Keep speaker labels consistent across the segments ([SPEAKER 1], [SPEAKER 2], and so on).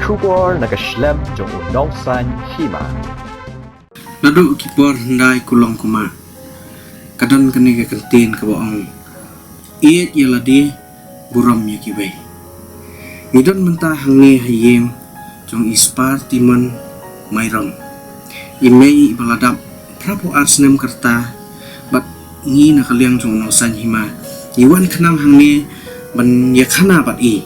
[SPEAKER 1] Kubor nakaslem jong unausan hima.
[SPEAKER 2] Nado kipor ndai kulong kuma. Kadon kani ka kantin ka baong. Iet yaladi buram ya kibai. Midon menta hangne hayem jong ispar timan mairam. Imei baladap prapo arsnem kerta bat ngi nakaliang jong unausan hima. Iwan kenang hangne ban yakhana bat i.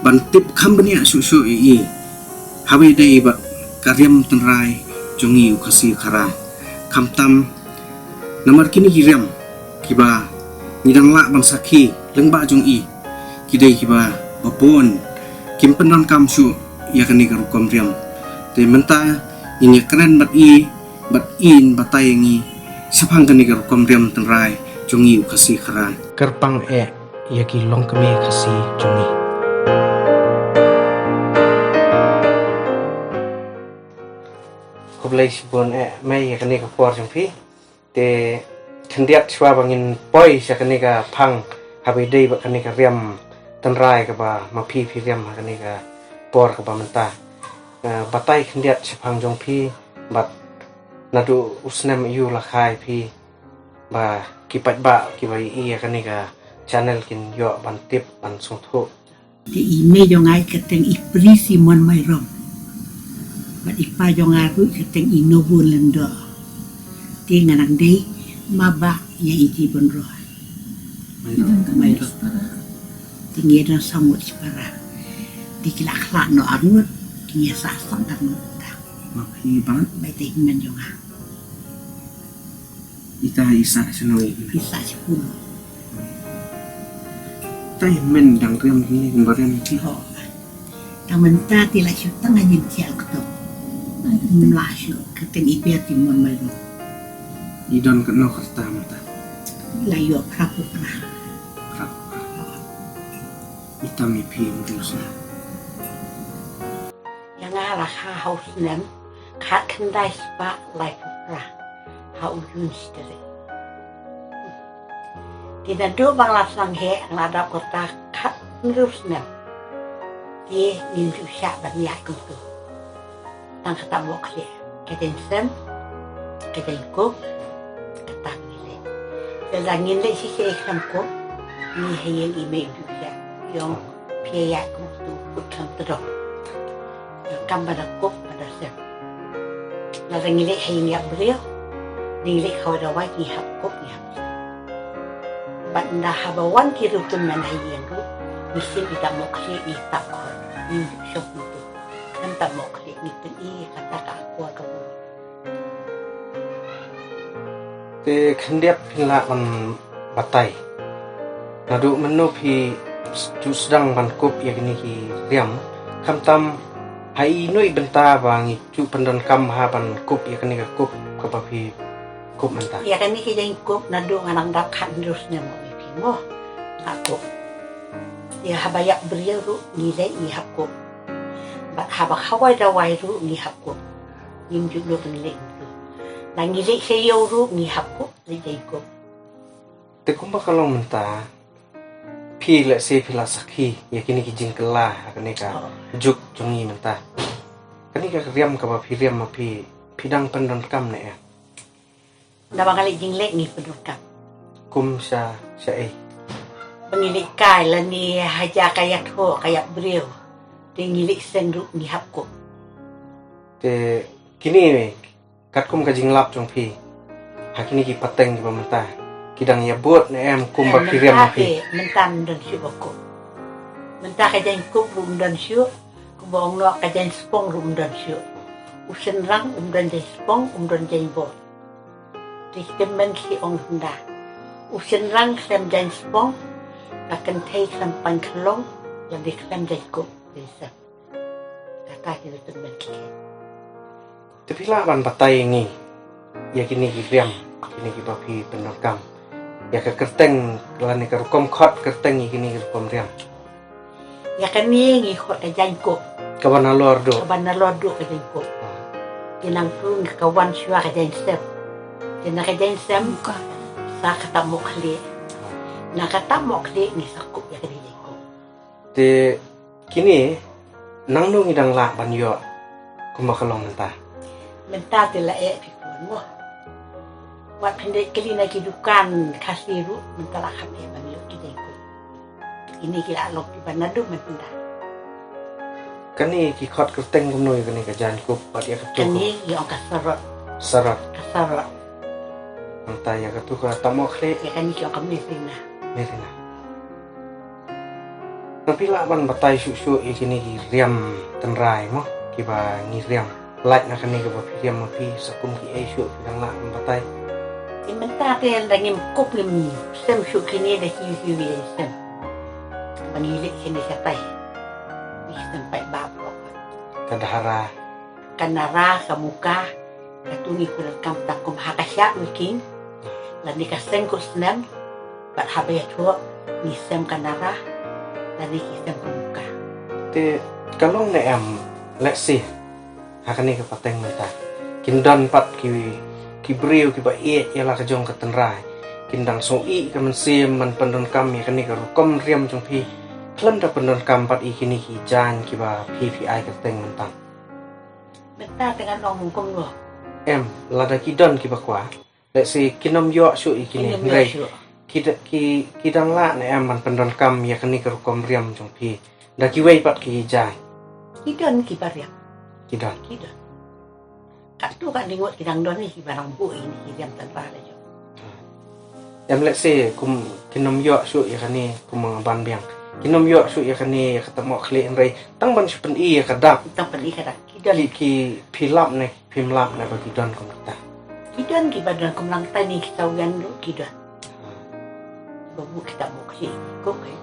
[SPEAKER 2] Ban tip kambania susu i. Hawi dai bat karyam tenrai jongi ukasi kara kamtam namar kini hiram kiba nidang la ban sakhi lengba jong i kidai kiba bapon kimpenan kamsu yakani garukom riam te menta ini keren bat in batai ngi sepang kani garukom riam tenrai jongi ukasi kara kerpang yaki long kami kasi jongi. Kublai sibon mai yakani ka por jongpi te thendiat chwa bangin poi sakani ka phang habi dei bakani ka riam tanrai ka ba mapi phi riam hakani ka por ka ba menta batai thendiat chphang jongpi bat nadu usnam yu la khai phi ba kipat ba kibai i yakani ka channel kin yo ban tip ban sungtho
[SPEAKER 3] te ime jongai keteng ipri simon mai rom bat ipa jongaru keteng inobun lendo ti nganang dei maba ya iji bonro mai rom tingi dan samut separa dikilak-lak no arnut tingi sasang arnut
[SPEAKER 2] mapi ban
[SPEAKER 3] bai te men jonga
[SPEAKER 2] ita isa senoi
[SPEAKER 3] bisa sepuluh
[SPEAKER 2] tai men dang riam ni kembarian ti
[SPEAKER 3] ho tamenta ti la syutang anyin tial ketok melasyo keteng iper timon mai rom
[SPEAKER 2] idon keno kerta mata
[SPEAKER 3] layo prapu pra
[SPEAKER 2] ita mi pi mrusa
[SPEAKER 3] yang ala haus nem kat kendai spa lai pra hau yun stere tidak do bang lasang he ngadap kota kat ngrus nem dia ninju syak banyak kutu tang kata bok dia keten sem keten kop kata ngile dan ngile si ekam kop ni hayeng ime juga yang pia kutu putam terok kam pada kop pada sem la ngile hayeng yak beliau ngile kau dah wai ni hap kop ni hap banda habawan kiru teman hayeng ru mesti kita mokse ni tak ko ni shop itu kan tak mokse ni i kata ka ko ka
[SPEAKER 2] te khendiap phila ban batai nadu menu phi tu sedang ban kop yakni ki riam kamtam hai noi benta bangi cu pendan kam ha ban kop yakni ka kop ka ba phi kop menta
[SPEAKER 3] ya kan ni ki jeng kop nadu nganang dak kan terus ne mo phi mo aku ya habayak beliau ru nilai ni hakku bat habak hawai dawai ru ni hakku nim juga nilai itu dan nilai saya ru ni hakku nilai ko
[SPEAKER 2] te kumba kalau menta phi la se phila sakhi yakini ki jingkela akani ka juk jongi menta kani ka riam ka ba phi riam ma phi phidang pendan kam ne
[SPEAKER 3] dah bangali jinglek ni pendukam
[SPEAKER 2] kum sha
[SPEAKER 3] pengilik kai lah ni haja kayak ho kayak beliau tingilik senduk ni hakku
[SPEAKER 2] te kini kat kum ka jinglap jong phi hakini ki pateng ki ba menta kidang ya bot ne em kum ba phi riam ma phi
[SPEAKER 3] mentan dan syuko mentah kajan kup rum dan syuk kubong no kajan spong rum dan syuk usen rang dan jai spong dan jai bot dikemen si ong hunda usen rang sem jai spong akan thay sampan kelong yang diklaim jai kup bisa kata itu teman kita
[SPEAKER 2] te phila ban batai ni yakini ki riam kini ki ba phi penakam ya ka kerteng lani ka rukom khot kerteng kini ki rukom riam
[SPEAKER 3] ya kan ni ngi khot kajan kup
[SPEAKER 2] kawan alor do
[SPEAKER 3] kajan kup tinang pun kawan syua kajan sep tinang kajan sem sa kata mokli na kata mokli ni sakup ya kini ko
[SPEAKER 2] te kini nang nu ngidang la ban yo kumakalong mentah.
[SPEAKER 3] Mentah tela pipon mo. Wat pendek kali na kidukan kasiru mentala kami banyo kita ikut. Ini kira lok di Banadu mentah.
[SPEAKER 2] Kani ki khot kerteng kumnoi kani ka jan kup pat ya ketu.
[SPEAKER 3] Kani yang kasarot
[SPEAKER 2] Sarat
[SPEAKER 3] kasarot.
[SPEAKER 2] mentah ya ketu ka tamo khle
[SPEAKER 3] Ya kani yang kami sina.
[SPEAKER 2] merina. Tapi la ban batai su ikini ki riam tenrai mo ki ba ngi riam. Lait na kani ka ba riam ma pi sakum ki ai su dang la ban batai.
[SPEAKER 3] Mentah te lagi kup lim sem su kini dah hiu sem. Bangilik sini sapai. Ni sampai babo.
[SPEAKER 2] Kadahara
[SPEAKER 3] Kanara kamuka katuni kulat kam takum hakasya wiking. Lani kaseng ko senam bat habaya tuak ni sem kanara lani kisem kamuka.
[SPEAKER 2] te kalong ne em let's see hakani ka pateng mentah. Kindan pat ki brio ki ba e ya la ka jong ka tenrai. Kindang so i ka man sim man pandon kam ya kani ka kom riam jong pi. Klan da pandon kam pat ikini ki jan ki ba PPI ka teng mentang.
[SPEAKER 3] Mentah dengan orang hukum lo.
[SPEAKER 2] Em lada kidon ki ba kwa. Let's see kinom yo su ikini ngai. Kidang la ne em man pandon kam ya kani ka kom riam jong pi. Da ki wei pat ki jai.
[SPEAKER 3] Kidon kibarya.
[SPEAKER 2] Kidon.
[SPEAKER 3] Kidon. Kat tu kan dengot kidang don ni kibarang bu ini kidam tanpa ada jo.
[SPEAKER 2] Em let's say kinom yo su ya kani kum ban biang. Kinom yo su ya kani ketemu khle ngai. Tang ban su pen i ya kadap.
[SPEAKER 3] Tang peli kada. Kidon
[SPEAKER 2] Ki pilap ne pimlap ne bagi don kom kita.
[SPEAKER 3] kidon kibadan kumlang tani kita uyan lu kidon. Babu kita mau kasi kok eh.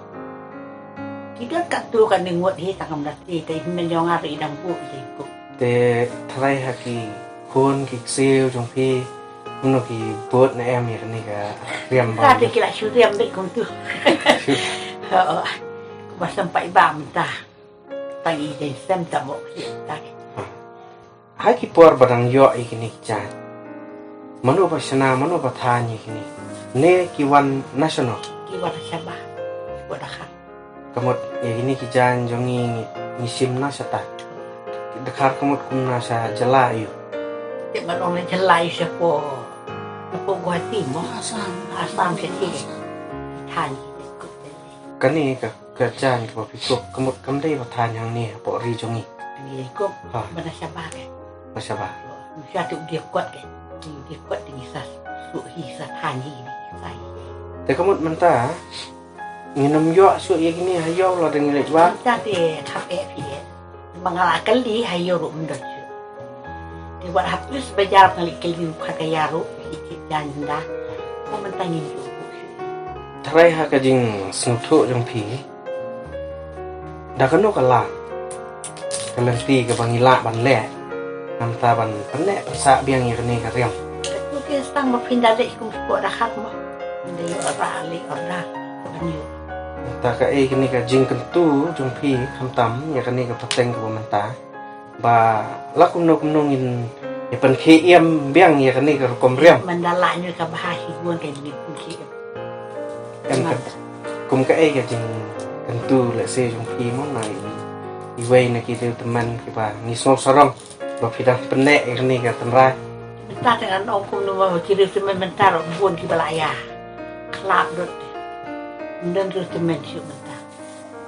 [SPEAKER 3] Kidon kat tu kan dengot he takam nasi tapi menyong hari dang bu ikut.
[SPEAKER 2] Te thrai haki kun ki sel jong pi muno ki bot na em ya kani ka riam ba.
[SPEAKER 3] Tapi kira syuriam dek kong tu. Kuma sampai bam ta. Tangi den sem ta mo kasi tak.
[SPEAKER 2] Hai ki por badang yo ikini jan. Manu ba sana manu ba thani kini. Ne ki wan national
[SPEAKER 3] Kiwat sabah. Kiwat akak.
[SPEAKER 2] kamot ya ini ki jan jongi ngisim na sata. Dekat kamot kumna sa jala yu.
[SPEAKER 3] Tik manong na jalai siapa. Apa gua timo asam kecil. Tani ikut.
[SPEAKER 2] Kani ka jan ka pikuk kamot kamdai ba than yang ni po ri jongi.
[SPEAKER 3] Ini ikut. Mana sabah ke.
[SPEAKER 2] Masaba.
[SPEAKER 3] Mesti tu dia kuat ke. Dia kuat dengan sas. Hisah tani ini. Sai.
[SPEAKER 2] Te kamot menta nginum yo su ya gini hayo la dengan lek ba.
[SPEAKER 3] Tapi tapi dia mengalahkan li hayo rum dah. Dia buat habis bejar kali kali kaya ru ikut janda. Kau mentangin tu.
[SPEAKER 2] Thrai ha ka jing snutu jong pi. Da kanu ka la. Kalanti ka bangila ban le. Nam ta ban panle sa biang ya kani ka riam.
[SPEAKER 3] Mungkin setang berpindah dek kum sepuluh dah kat mah. Dia orang ali orang banyu.
[SPEAKER 2] Ta ka e kani ka jing kentu jong pi kham tam ya kani ka pateng ka menta. Ba lakum no ngin ya pan ke em biang ya kani ka kom riam.
[SPEAKER 3] Mendalanya ke bahasa buan kayak ni pun sih.
[SPEAKER 2] Em ka kum ka e ka jing kentu le se jong pi mo na i wei na ki tu teman ki ba ni so sarong. Ba pidang pendek ya kani ka tenrai.
[SPEAKER 3] Mentah dengan orang kum nama kira sementara buan ki balaya. Kelap dot. Dan terus temen siu mentah.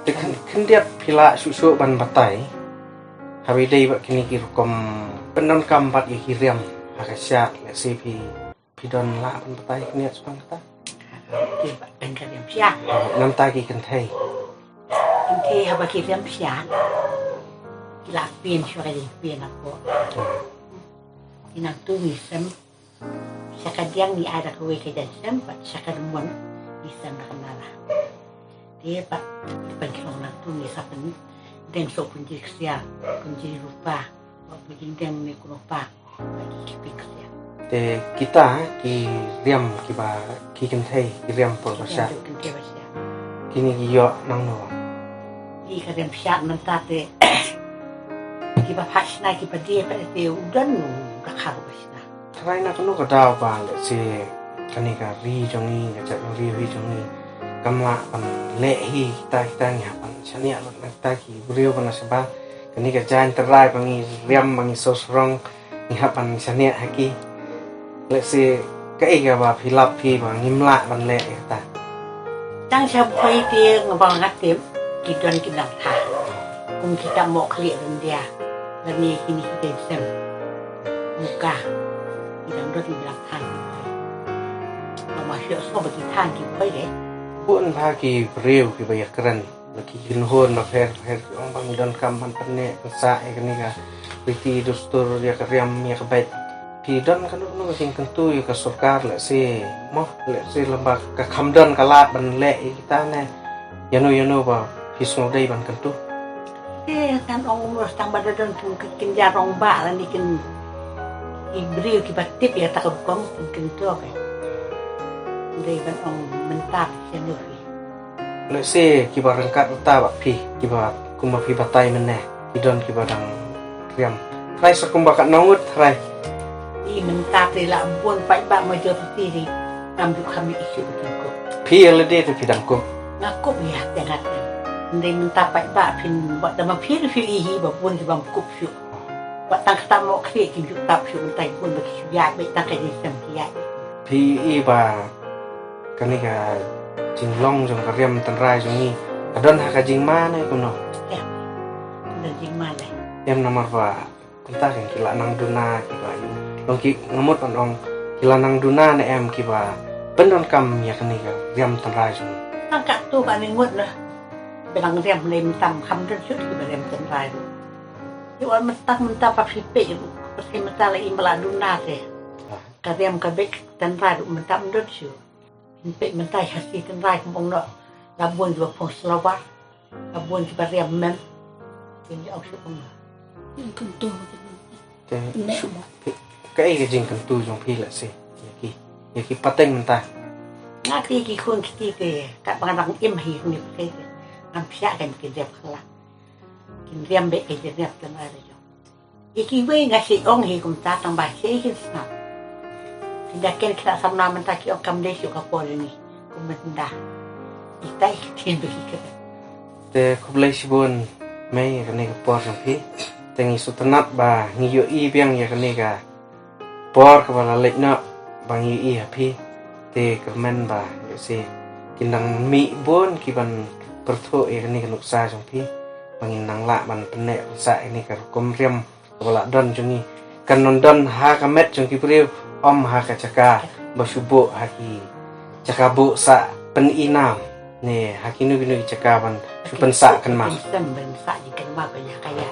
[SPEAKER 2] Te kendiat pila susu ban batai. Habi dei ba kini ki kom pendon kampat ya kiriam hakasya le se pi don la ban batai kini sepang kata.
[SPEAKER 3] Dia bengkar yang siap.
[SPEAKER 2] Nam ta ki kentai.
[SPEAKER 3] Nanti habis kita yang siap. Kita pin suara pin aku. Inang tu misem. Sakadiang ni ada kue kerja sem, sakadmuan misem nak nara. Dia pak pengkilong nak tu ni sapen. Deng so kunci kesia, kunci rupa. Begini deng ni kurupa. Bagi kipik kesia.
[SPEAKER 2] Te kita ki riam ki ba ki kentai ki riam por basya.
[SPEAKER 3] Kunci basya.
[SPEAKER 2] Kini ki yo nang no.
[SPEAKER 3] Di kadang siap mentate. Kita pasna kita dia pada dia udan dah karu pasna.
[SPEAKER 2] Trai na kanu ka daw ba le se kani ka ri jongi ka cha ri jongi. Kamla pan le hi kita nya pan chania lo na ta ki brio pan sa ba Kini kerjaan terai bangi riam bangi sosrong ni hapan sania haki. Let's say cái cái bà phi lấp phi mà nghiêm lại bằng lệ ta
[SPEAKER 3] Tang siya buhay ti ngabang atim kidon kinang ta. Kung kita mo kli rin dia. Lani kini kita sem. Muka. Idang do ti bilang tan ki boy. Mama siya so bagi tan ki boy de.
[SPEAKER 2] buồn pha kỳ rêu kỳ bây giờ là kỳ kinh hồn mà phèn ông bằng đơn cầm hắn phân nè sa cái này cả vì dostur dia keriam ya kebaik pidon kan nu sing kentu ya ke surkar le si moh le si lembak ke kamdan kalat ban le kita ne yano ba pisno dai ban kentu
[SPEAKER 3] Kan orang umur tang badan pun kin jarong ba lah ni kin ibriu ki batip ya tak kom kin tu apa. Dei ban ong mentap senu fi.
[SPEAKER 2] le si ki ba rengkat ta ba pi ki ba kuma pi batai men ne pidon ki ba dang keriam rai sakum ba ka nongut rai
[SPEAKER 3] Di mentap de la buon pai ba ma jo ti di am du kami isu ki ko.
[SPEAKER 2] pi le de tu pidang ko
[SPEAKER 3] Ngakup ya tengat. Ndai mentap pai ba pin ba da ma pi fi hi ba buon ki bam kup syu. Ba tang kata mo kri ki ju tap syu tai buon ba ki syu ya ba tang ka di sem ki ya.
[SPEAKER 2] pi i ba kani ka jing long jong keriam tan rai jong ni adon ha ka jing ma ne kuno
[SPEAKER 3] Nda jing ma le.
[SPEAKER 2] yang nomor ba kunta kan kila nang duna ki ba long ki ngamut on ong kila nang duna ne em ki ba pendon kam ya kani ka riam tan rai jong
[SPEAKER 3] Tang ka tu ba ni ngut lah. Belang riam lem tam kham den syut ki ba rem ten rai. Yu an mentah pa fi pe yu. Paski mentah la im bala duna se. Ka riam ka bek ten rai du mentah mendot syu. Pe mentah hasi ten rai mong no. La buon ju pong slawa. La buon ju ba riam mem. Ini au syu pong. Kentu.
[SPEAKER 2] te cái jing kan tu jong pi la se ya ki pateng mentah
[SPEAKER 3] Ngati ki kun ki ke ka bang im hi ni ke. Am pya kan ki riam khala. Kin riam be ke riam ten rai jo. Iki we ngasi ong hi kum ta tang ba se ki sa. Tidak kena kita sama mentah ki okam deh syuk apa ni kumenda. Kita ikhtiar begitu.
[SPEAKER 2] te kublai sibun mai kani ka por jong pi tengi sutanat ba ngi yo i biang ya kani ka por ka bala lek na bang i ha pi te kermen ba ya si kinang mi bon ki ban pertho ya kani ka nuksa jong pi bangin nang la ban pene sa ini ka kum riam ka bala don jong ni kan non don ha ka met jong ki priu om ha ka caka ba subo ha ki caka bu sa pen inam ne ha ki nu caka ban pen sa kan ma
[SPEAKER 3] Sem ben sa di kan ma banyak kaya.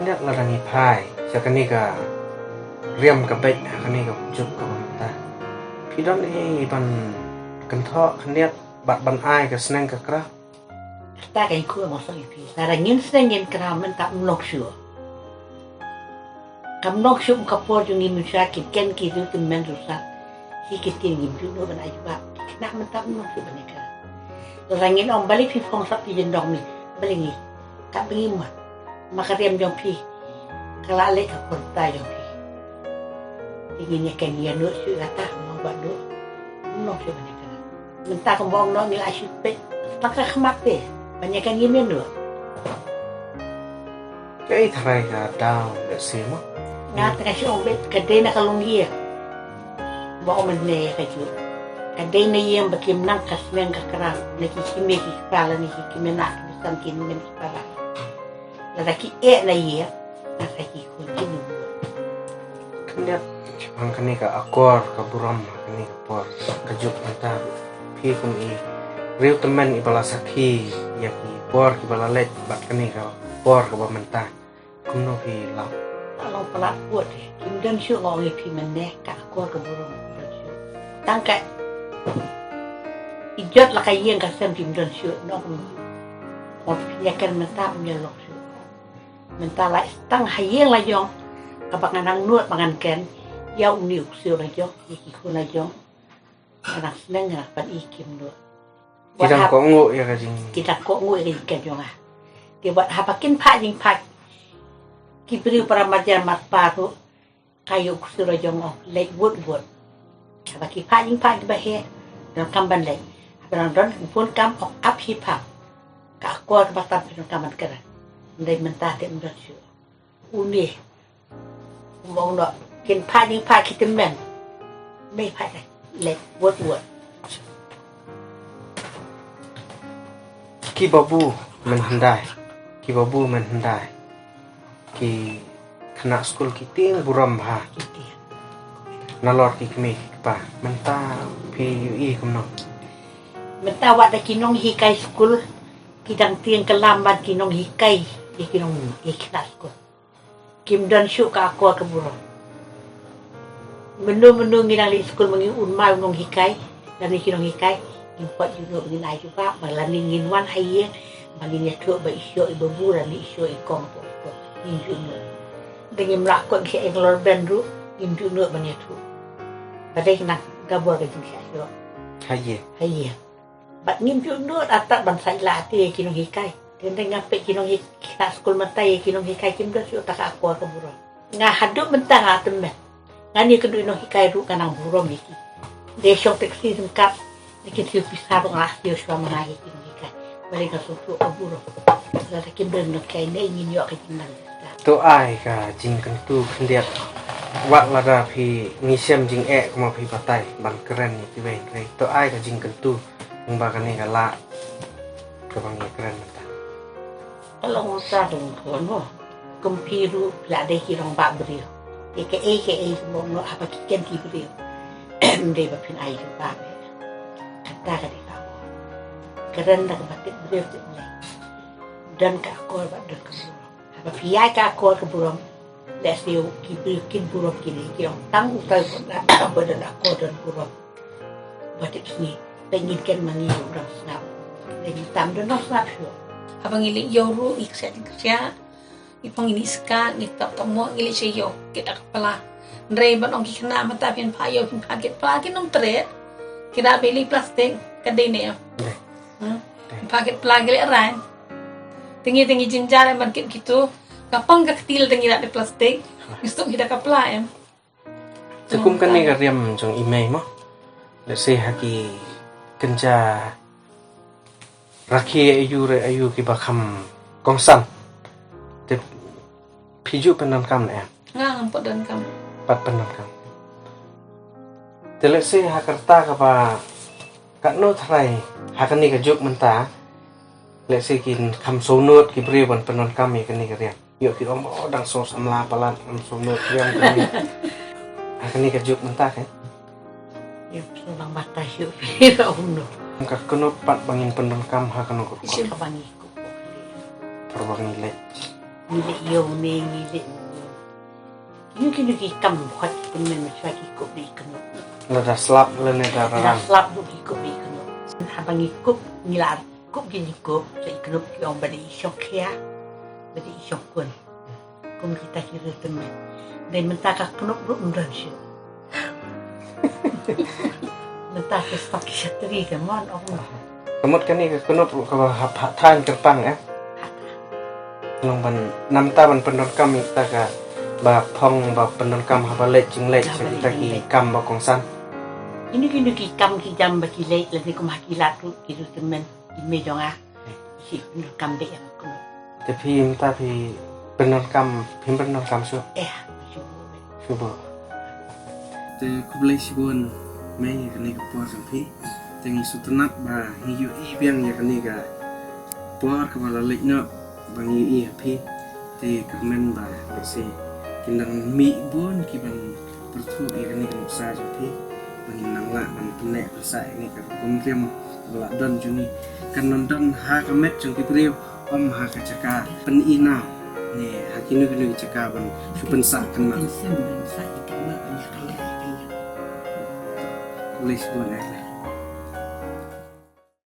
[SPEAKER 2] Tidak larangi pai, sekali ka riam ka bet, kani ka juk ka ta. Pidon ban kentho kaniat bat ban ai ka seneng ka kra.
[SPEAKER 3] Kita kan ku masuk ipi. Sarangin senengin keramen tak menok syu. Kam nok syu kapor jungi musyakin ken ki tu temen rusak. Si kitin ngim ju no ban ayu ba. Nak mentak menok syu baneka. Sarangin om balik fi fong sak pi jendong ni. Belingi. Tak bengi mat. Maka riam jong pi. Kala lek ka porta jong pi. Inginnya kan dia nuk syu kata mau buat do. Menok syu baneka. Mentak kembong no ni asyik pe. Tak khmat pe. Banyak kan ngim no.
[SPEAKER 2] Kai tharai ka dau de simo.
[SPEAKER 3] Nga tengah si ombet kadai na kalunggi ya. Bawa meneh kaju. Kadai na yang bakim nang kasmen kakara. Naki kimi ki kepala ni ki kimena bisan kin men kepala. Lagi na iya. Lagi kunci nunggu.
[SPEAKER 2] Kaniat ang kani ka akor ka buram kani ka por ka juk mata. Pi kum i riu temen i bala sakhi ya ki por ki bala let bat kani ka por ka ba mentah. Kum no pi lau.
[SPEAKER 3] Kalau pelak buat kim dan syuk ngau ngi pi meneh ka akor ke burung. Tangkai. Ijot lah kayeng ka sem kim dan syuk nok. Mau pinyakan mentah menyelok syuk. Mentah lah tang hayeng lah jong. Kapangan nang nuat pangan ken. Yau niuk syuk lah jong. Iki kun lah jong. Anak seneng nak pan ikim nuat.
[SPEAKER 2] Kita ko ngo ya ka jing.
[SPEAKER 3] Kita kok ngui ke ikan jong ah. Dia buat hapakin pak jing pak. Kibri para majar mat paru. Kayu kusura jong oh. Lek wood. Hapaki pak jing pak di bahaya. Dan kamban lek. Hapalang don pun kam ok ap hip hop. Ka akuar ke batang pinong kaman kera. Ndai mentah te mdah syu. Uni. Mong no kin pha ni pha kitemen. Mai pha dai. Let word.
[SPEAKER 2] Ki babu menhendai. Ki babu menhendai. Ki kena skul kiting buram ha.
[SPEAKER 3] Kiti.
[SPEAKER 2] Nalor ki kemi pa. Mentah PUE kumno.
[SPEAKER 3] Mentah wat da kinong hikai school. Kidang tiang kelambat kinong hikai. Kinong ikhlas ko. Kim dan syu ka aku ke burung. Menu-menu nginang di school mengi unmai unong hikai. Dan kinong hikai. Import juga nginai juga. Malani nginwan haye. Malini tu ba isyo ibu dan isyo ikong tu. Inju nu. Dengan melakon ke Englor Bandru. Inju nu banyak tu. Badai nak gabur ke jing syo. Haye. Bat ngim nu atat bangsa ilati kinong hikai. Tentang ngape kinong hikai school mentai kinong hikai kim dah syu tak aku ke burung. Ngah haduk mentang atemen. Ngani kedu inong hikai ru kanang burung iki. Desok teksi singkat dikin siu pisar ngah siu selama ngai kinong hikai. Balik ke susu burung. Ada kim ben nok kai nei nyin yo ke kinang.
[SPEAKER 2] Tu ai ka jing kentu kendiat wak lada phi ngisem jing kuma phi patai ban keren ni ti wen rei tu ai ka jing kentu ngbakan ni kala ka bang keren mata.
[SPEAKER 3] Kalau usah dong kono. Kumpiru la de kirong ba brio. Eke mo no apa kiken ki brio. Ndai ba pin ai ba. Kata ka di ka. Keren dak batik brio tu ni. Dan ka ko ba dak ka. Apa pia ka ko ka burong. Lesio ki brio kin burong kini kirong tang utai ko na ba dan ko dan burong. Batik ni pengin ken mangi orang snap. Lagi tam dan no snap sure.
[SPEAKER 4] Abang ilik yoru ikset kerja ipang ini sekat ni tak temu ilik seyo kita kepala ndrei ban ong kena mata pin payo pin paket plakin nom tret kita beli plastik kadai ne paket plagil ran tinggi jinjar ban kit gitu kapang ka kecil tinggi dak plastik mistuk kita kepala
[SPEAKER 2] Sekum kan ni ka riam jong email mo. Let's say haki kenja Rakhi ayu ki bakam kongsan. Te piju penan kam ne.
[SPEAKER 4] ngang pot dan kam
[SPEAKER 2] Pat penan kam. Te let's say hakarta ka ba ka no thrai hakani ka juk menta. Let's say kin kam sonut ki bre ban penan kam ye kani ka riam. Yo ki om dang so samla palan am sonut riam kani. Hakani ka juk menta kan.
[SPEAKER 3] Yo sulang batas yo pira uno.
[SPEAKER 2] Ka kono pat bangin penan kam hakano ko.
[SPEAKER 3] Isi kabangi ko.
[SPEAKER 2] Perbangi le.
[SPEAKER 3] Nile yo ne nile. Kini kam khat temen macam ko di kono.
[SPEAKER 2] Lada slap lene da
[SPEAKER 3] Dah
[SPEAKER 2] ran.
[SPEAKER 3] slap du ko di kono. Habangi ko nilar ko gini ko sa kono ki om badi syok ya. Badi syok kun. Kum kita kira temen. Dan mentaka kono bro undan syo. Mentaka stok syatri ke mon Allah.
[SPEAKER 2] Kamot kan ni kono ka than kerpang Long ban nam ta ban penon kam ta ka ba phong ba penon kam ha ba le jing le ta ki kam ba kong san.
[SPEAKER 3] Ini kini ki kam ki jam baki late lagi ko makilat tu kiru temen di mejonga. Si kam de yang ko.
[SPEAKER 2] Te phi ta phi penon kam phim penon kam su bo. Te kublai sibon mai kan ni ka por sam phi. Te ngi sutanat ba hi yu i biang ya kan ni ka por ka ba le no bang i phi te kamen ba le se kinang mi bon ki ban pertu i kan ni ka sa sam phi. Nang la ban pene sa ini ka kumriam la don juni kan nondon ha kamet jung ki priu om ha ka caka pen ina ne hakinu kinu caka ban su pen sa kan ma
[SPEAKER 3] Semben sa ikama banyak kali.
[SPEAKER 2] Boleh sebuah